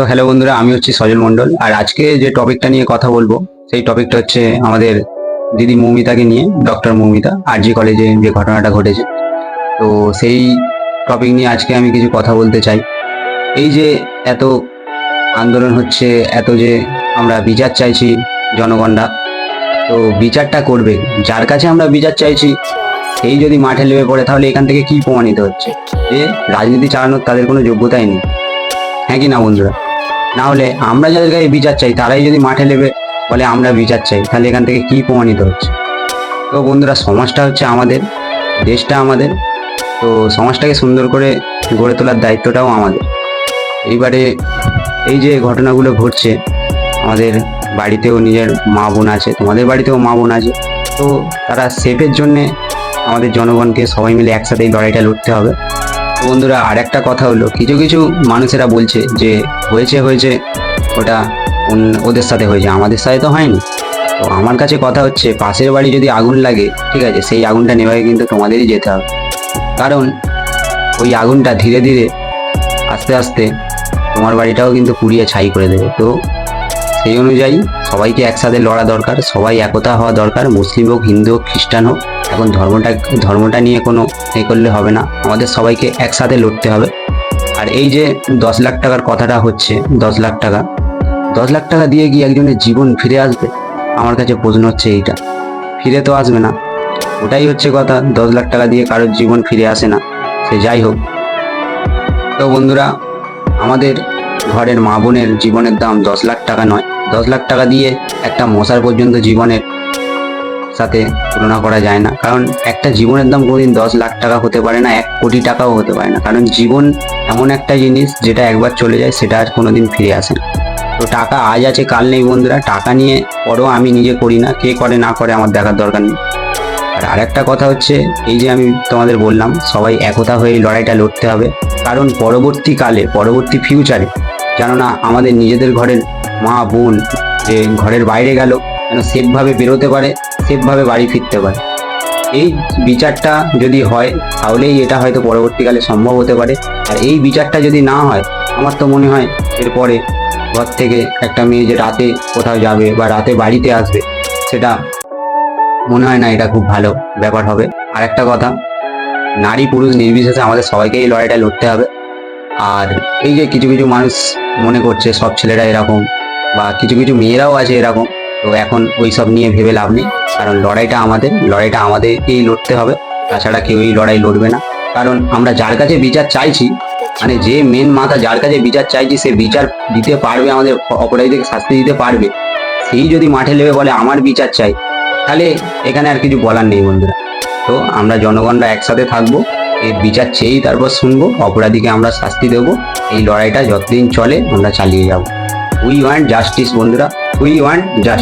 তো হ্যালো বন্ধুরা, আমি হচ্ছি সজল মণ্ডল। আর আজকে যে টপিকটা নিয়ে কথা বলবো সেই টপিকটা হচ্ছে আমাদের দিদি মৌমিতাকে নিয়ে, ডক্টর মৌমিতা আরজি কলেজে যে ঘটনাটা ঘটেছে। তো সেই টপিক নিয়ে আজকে আমি কিছু কথা বলতে চাই। এই যে এত আন্দোলন হচ্ছে, এত যে আমরা বিচার চাইছি জনগণরা, তো বিচারটা করবে যার কাছে আমরা বিচার চাইছি সেই যদি মাঠে নেমে পড়ে, তাহলে এখান থেকে কি প্রমাণিত হচ্ছে যে রাজনীতি চালানোর তাদের কোনো যোগ্যতাই নেই। হ্যাঁ কি না বন্ধুরা? না হলে আমরা যাদের কাছে বিচার চাই তারাই যদি মাঠে নেবে বলে আমরা বিচার চাই, তাহলে এখান থেকে কি প্রমাণিত হচ্ছে? তো বন্ধুরা, সমাজটা হচ্ছে আমাদের, দেশটা আমাদের, তো সমাজটাকে সুন্দর করে গড়ে তোলার দায়িত্বটাও আমাদের। এইবারে এই যে ঘটনাগুলো ঘটছে, আমাদের বাড়িতেও নিজের মা বোন আছে, তোমাদের বাড়িতেও মা বোন আছে, তো তারা সেফের জন্যে আমাদের জনগণকে সবাই মিলে একসাথে এই লড়াইটা লড়তে হবে। তো বন্ধুরা, আর একটা কথা হলো, কিছু কিছু মানুষেরা বলছে যে হয়েছে হয়েছে ওটা ওদের সাথে হয়েছে, আমাদের সাথে তো হয়নি। তো আমার কাছে কথা হচ্ছে, পাশের বাড়ি যদি আগুন লাগে, ঠিক আছে, সেই আগুনটা নেভায় কিন্তু তোমাদেরই যেতে হবে। কারণ ওই আগুনটা ধীরে ধীরে আস্তে আস্তে তোমার বাড়িটাও কিন্তু পুড়িয়ে ছাই করে দেবে। তো সেই অনুযায়ী সবাইকে একসাথে লড়া দরকার, সবাই একতা হওয়া দরকার। মুসলিম হোক, হিন্দু হোক, খ্রিস্টান হোক, এখন ধর্মটা নিয়ে কোনো এ করলে হবে না, আমাদের সবাইকে একসাথে লড়তে হবে। আর এই যে 10 লাখ টাকার কথাটা হচ্ছে, 10 লাখ টাকা, 10 লাখ টাকা দিয়ে কি একজনের জীবন ফিরে আসবে? আমার কাছে প্রশ্ন হচ্ছে এইটা। ফিরে তো আসবে না, ওটাই হচ্ছে কথা। 10 লাখ টাকা দিয়ে কারোর জীবন ফিরে আসে না, সে যাই হোক। তো বন্ধুরা, আমাদের ঘরের মা বোনের জীবনের দাম 10 লাখ টাকা নয়। 10 লাখ টাকা দিয়ে একটা মশার পর্যন্ত জীবনের সাথে তুলনা করা যায় না। কারণ একটা জীবনের দাম কোনোদিন 10 লাখ টাকা হতে পারে না, 1 কোটি টাকাও হতে পারে না। কারণ জীবন এমন একটা জিনিস যেটা একবার চলে যায়, সেটা আর কোনোদিন ফিরে আসে না। তো টাকা আজ আছে কাল নেই বন্ধুরা, টাকা নিয়ে পরও আমি নিজে করি না, কে করে না করে আমার দেখার দরকার নেই। আর আরেকটা কথা হচ্ছে, এই যে আমি তোমাদের বললাম সবাই একতা হয়ে এই লড়াইটা লড়তে হবে। কারণ পরবর্তীকালে, পরবর্তী ফিউচারে যেন না আমাদের নিজেদের ঘরের মা বোন যে ঘরের বাইরে গেল যেন সেফভাবে বেরোতে পারে, সেফভাবে বাড়ি ফিরতে পারে। এই বিচারটা যদি হয় তাহলেই এটা হয়তো পরবর্তীকালে সম্ভব হতে পারে। আর এই বিচারটা যদি না হয়, আমার তো মনে হয় এরপরে ঘর থেকে একটা মেয়ে যে রাতে কোথাও যাবে বা রাতে বাড়িতে আসবে, সেটা মনে হয় না এটা খুব ভালো ব্যাপার হবে। আর একটা কথা, নারী পুরুষ নির্বিশেষে আমাদের সবাইকে এই লড়াইটা লড়তে হবে। আর এই যে কিছু কিছু মানুষ মনে করছে সব ছেলেরা এরকম, বা কিছু কিছু মেয়েরাও আছে এরকম, তো এখন ওই সব নিয়ে ভেবে লাভ নেই। কারণ লড়াইটা আমাদের, লড়াইটা আমাদেরকেই লড়তে হবে, তাছাড়া কেউ এই লড়াই লড়বে না। কারণ আমরা যার কাছে বিচার চাইছি, মানে যে মেন মাথা যার কাছে বিচার চাইছি, সে বিচার দিতে পারবে, আমাদের অপরাধীদেরকে শাস্তি দিতে পারবে, সেই যদি মাঠে নেমে বলে আমার বিচার চাই, তাহলে এখানে আর কিছু বলার নেই বন্ধুরা। তো আমরা জনগণরা একসাথে থাকবো, এর বিচার চেয়েই তারপর শুনবো, অপরাধীকে আমরা শাস্তি দেবো। এই লড়াইটা যতদিন চলে আমরা চালিয়ে যাব। উই ওয়ান্ট জাস্টিস বন্ধুরা, উই ওয়ান্ট জাস্টিস।